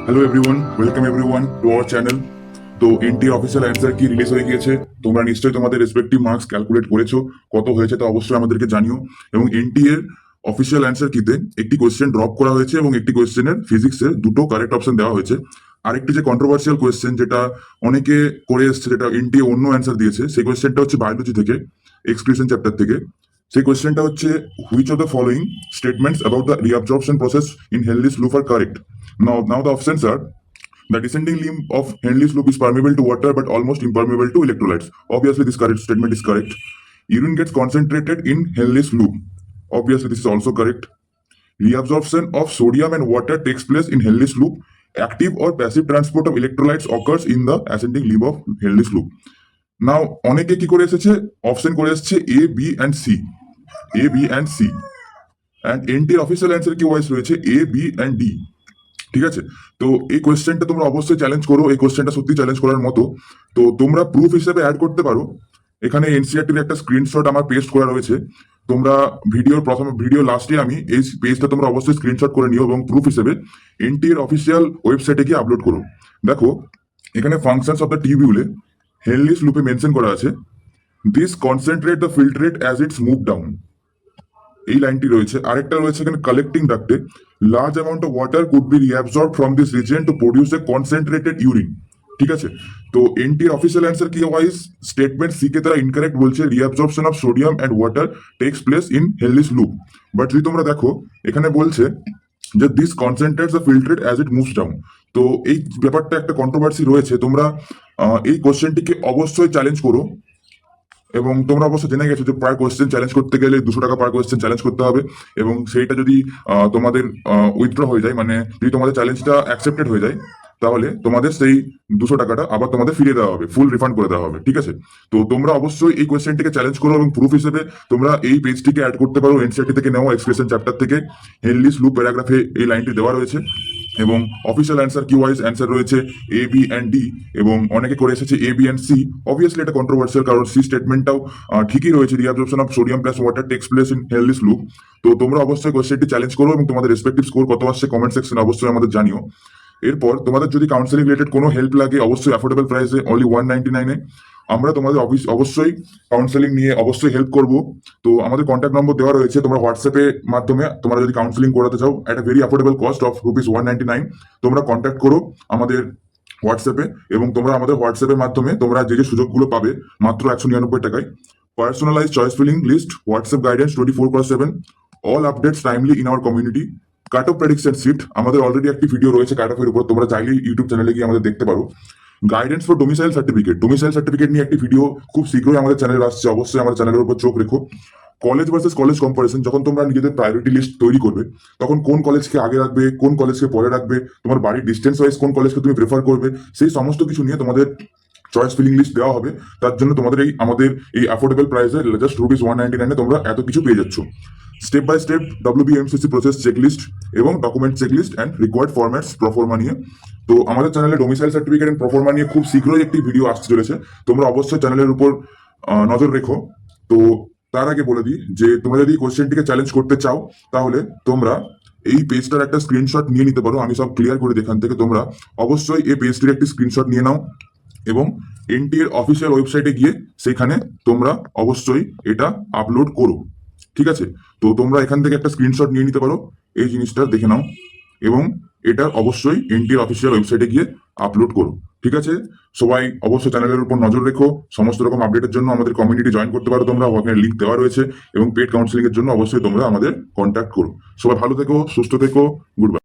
Hello everyone, welcome everyone to our channel. তো এনটিএর official answer কি release হয়ে গিয়েছে। তোমরা নিশ্চয়ই তোমাদের রেসপেক্টিভ মার্কস ক্যালকুলেট করেছো, কত হয়েছে তা অবশ্যই আমাদেরকে জানিও। এবং এনটিএর অফিসিয়াল অ্যান্সার কিতে একটি কোয়েশ্চেন ড্রপ করা হয়েছে এবং একটি কোয়েশ্চেনের ফিজিক্সের দুটো কারেক্ট অপশন দেওয়া হয়েছে। আরেকটি যে কন্ট্রোভার্সিয়াল কোয়েশ্চেন যেটা অনেকে করে এসছে, যেটা এনটিএ অন্য অ্যান্সার দিয়েছে, সেই কোয়েশ্চেনটা হচ্ছে বায়োলজি থেকে, এক্সক্রিশন চ্যাপ্টার থেকে। সেই কোয়েশ্চেনটা হচ্ছে, which of the following statements about the reabsorption process in Henle's loop are correct? Now the options are: the descending limb of Henle's loop is permeable to water but almost impermeable to electrolytes. Obviously, this correct statement is correct. Urine gets concentrated in Henle's loop. Obviously, this is also correct. Reabsorption of sodium and water takes place in Henle's loop. Active or passive transport of electrolytes occurs in the ascending limb of Henle's loop. Now, অনেকে কি করে এসেছে, option করে এসেছে A, B and C, A, B and C. And এনটির official answer key wise রয়েছে A, B and D. ঠিক আছে, তো এই কোয়েশ্চেনটা তোমরা অবশ্যই চ্যালেঞ্জ করো, এই কোয়েশ্চেনটা সত্যি চ্যালেঞ্জ করার মতো। তো তোমরা প্রুফ হিসেবে অ্যাড করতে পারো, এখানে এনসিইআরটির একটা স্ক্রিনশট আমার পেস্ট করা রয়েছে। তোমরা ভিডিও লাস্টে আমি এই পেজটা তোমরা অবশ্যই স্ক্রিনশট করে নিও এবং প্রুফ হিসেবে এনটি এর অফিসিয়াল ওয়েবসাইটে গিয়ে আপলোড করো। দেখো, এখানে ফাংশনস অফ দ্য টিউবিউলে হেনলিস লুপে মেনশন করা আছে, this concentrate the filtrate as its move down. এই লাইনটি রয়েছে। আরেকটা রয়েছে এখানে, কালেক্টিং ডাক্টে large amount of water could be reabsorbed from this region to produce a concentrated urine. ঠিক আছে, তো N T official answer key wise statement C কে তারা ইনকারেক্ট বলছে, reabsorption of sodium and water takes place in Henle's loop. But যদি তোমরা দেখো, এখানে বলছে যে this concentrates the filtrate as it moves down. তো এই ব্যাপারটা একটা কন্ট্রোভার্সি রয়েছে। তোমরা এই কোশ্চেনটিকে অবশ্যই চ্যালেঞ্জ করো। এবং তোমরা অবশ্য জেনে গেছো যে পার কোয়েশ্চেন চ্যালেঞ্জ করতে গেলে 200 টাকা পার কোয়েশ্চেন চ্যালেঞ্জ করতে হবে। এবং সেইটা যদি তোমাদের উইথড্র হয়ে যায়, মানে যদি তোমাদের চ্যালেঞ্জটা অ্যাকসেপ্টেড হয়ে যায়, তাহলে তোমাদের সেই 200 টাকাটা আবার তোমাদের ফিরিয়ে দেওয়া হবে, ফুল রিফান্ড করে দেওয়া হবে। ঠিক আছে, তো তোমরা অবশ্যই এই কোয়েশ্চেনটিকে চ্যালেঞ্জ করো এবং প্রুফ হিসেবে তোমরা এই পেজটিকে অ্যাড করতে পারো। এনসিইআরটি থেকে নেওয়া এক্সপ্রেশন চ্যাপ্টার থেকে হেনলিস লুপ প্যারাগ্রাফে এই লাইনটি দেওয়া রয়েছে। এবং official answer key wise answer রয়েছে এ, বি অ্যান্ড ডি। এবং অনেকে করে এসেছে A, B and C. Obviously এটা কন্ট্রোভার্সিয়াল, কারণ সি স্টেটমেন্টটাও ঠিকই রয়েছে, reabsorption of sodium plus water takes place in Henle's loop. তো তোমরা অবশ্যই কোয়েশ্চেনটি চ্যালেঞ্জ করো এবং তোমাদের রেসপেক্টিভ স্কোর কত আসছে কমেন্ট সেকশনে অবশ্যই আমাদের জানিও। এরপর তোমাদের যদি কাউন্সেলিং রিলেটেড কোনো হেল্প লাগে, অবশ্যই অ্যাফোর্ডেবল প্রাইসে অনলি 199-এ আমরা তোমাদের অবশ্যই কাউন্সেলিং নিয়ে অবশ্যই হেল্প করব। তো আমাদের কন্ট্যাক্ট নম্বর দেওয়া রয়েছে, তোমরা হোয়াটসঅ্যাপের মাধ্যমে তোমরা যদি কাউন্সেলিং করাতে চাও at a very affordable cost of ₹199, তোমরা কন্ট্যাক্ট করো আমাদের হোয়াটসঅ্যাপে। এবং তোমরা আমাদের হোয়াটসঅ্যাপের মাধ্যমে তোমরা যে যে সুযোগগুলো পাবে মাত্র 199 টাকায়, personalize choice filling list, WhatsApp guidance 24/7, all updates timely in our community, cut off prediction shift. আমাদের অলরেডি একটি ভিডিও রয়েছে কাট অফের উপর, তোমরা চাইলে ইউটিউব চ্যানেলে গিয়ে আমাদের দেখতে পারো। গাইডেন্স ফর ডোমিসাইল সার্টিফিকেট নিয়ে একটি ভিডিও খুব শীঘ্রই আমাদের চ্যানেলে আসছে, অবশ্যই আমাদের চ্যানেলের উপর চোখ রেখো। কলেজ ভার্সেস কলেজ কম্পারিজন, যখন তোমরা নিজেদের প্রায়োরিটি লিস্ট তৈরি করবে, তখন কোন কলেজকে আগে রাখবে, কোন কলেজকে পরে রাখবে, তোমার বাড়ির ডিস্টেন্স ওয়াইজ কোন কলেজকে তুমি প্রেফার করবে, সেই সমস্ত কিছু নিয়ে তোমাদের চয়েস ফিলিং লিস্ট দেওয়া হবে। তার জন্য তোমাদের আমাদের এই অ্যাফোর্ডেবল প্রাইসে জাস্ট ₹199-এ তোমরা এত কিছু পেয়ে যাচ্ছ। Step by step WBMCC process checklist এবং document checklist and required formats proforma নিয়ে। তো আমাদের চ্যানেলে ডোমিসাইল সার্টিফিকেট এন্ড প্রফর্মা নিয়ে খুব শীঘ্রই একটি ভিডিও আসতে চলেছে, তোমরা অবশ্যই চ্যানেলের উপর নজর রেখো। তো তার আগে বলে দিই যে তোমরা যদি কোশ্চেনটিকে চ্যালেঞ্জ করতে চাও, তাহলে তোমরা এই পেজটার একটা স্ক্রিনশট নিয়ে নিতে পারো। আমি সব ক্লিয়ার করে এখান থেকে, তোমরা অবশ্যই এই পেজটির একটি স্ক্রিনশট নিয়ে নাও এবং এনটি এর অফিসিয়াল ওয়েবসাইটে গিয়ে সেখানে তোমরা অবশ্যই এটা আপলোড করো। ঠিক আছে, তো তোমরা এখান থেকে একটা স্ক্রিনশট নিয়ে নিতে পারো, এই জিনিসটা দেখে নাও এবং এটা অবশ্যই এনটি এর অফিসিয়াল ওয়েবসাইটে গিয়ে আপলোড করো। ঠিক আছে, সবাই অবশ্যই চ্যানেলের উপর নজর রেখো। সমস্ত রকম আপডেটের জন্য আমাদের কমিউনিটি জয়েন করতে পারো তোমরা, ওখানে লিঙ্ক দেওয়া রয়েছে। এবং পেড কাউন্সিলিং এর জন্য অবশ্যই তোমরা আমাদের কন্ট্যাক্ট করো। সবাই ভালো থেকো, সুস্থ থেকো, গুড বাই।